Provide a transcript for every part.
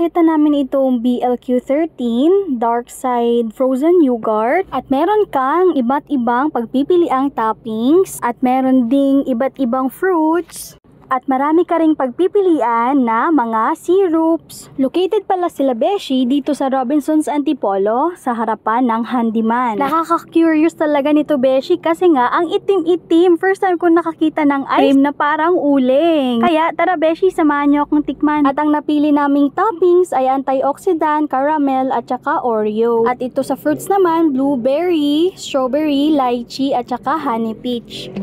Pinakita namin itong BLQ13 Dark Side Frozen Yogurt at meron kang iba't ibang pagpipiliang toppings at meron ding iba't ibang fruits. At marami ka ring pagpipilian na mga syrups. Located pala sila Beshi dito sa Robinson's Antipolo sa harapan ng Handyman. Nakaka-curious talaga nito Beshi kasi nga ang itim-itim. First time ko nakakita ng ice cream na parang uling. Kaya tara Beshi, samahan niyo akong tikman. At ang napili naming toppings ay antioxidant, caramel at saka Oreo. At ito sa fruits naman, blueberry, strawberry, lychee at saka honey peach.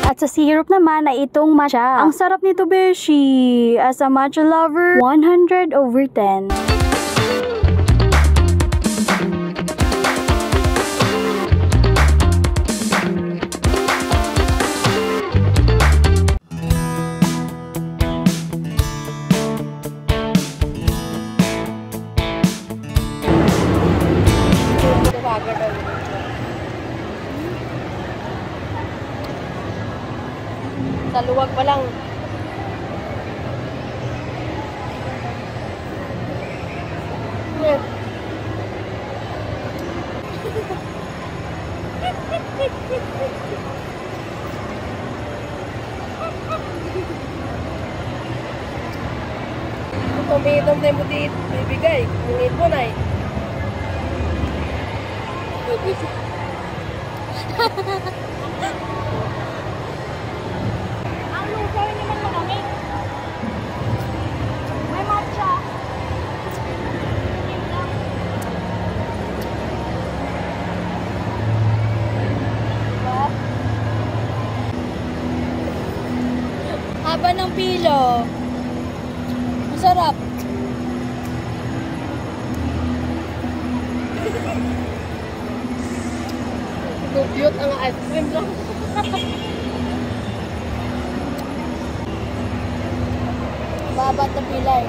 At sa syrup naman ay itong matcha. Ang sarap nito Beshi. As a matcha lover, 100/10. Sa luwag pa lang. Kumitong tayo mo dito, bibigay. Ngit mo na eh. Ang lugaw naman malamig. May matcha. Haba ng pilo. Masarap. Cute ang ice cream lang. Babat na pila eh.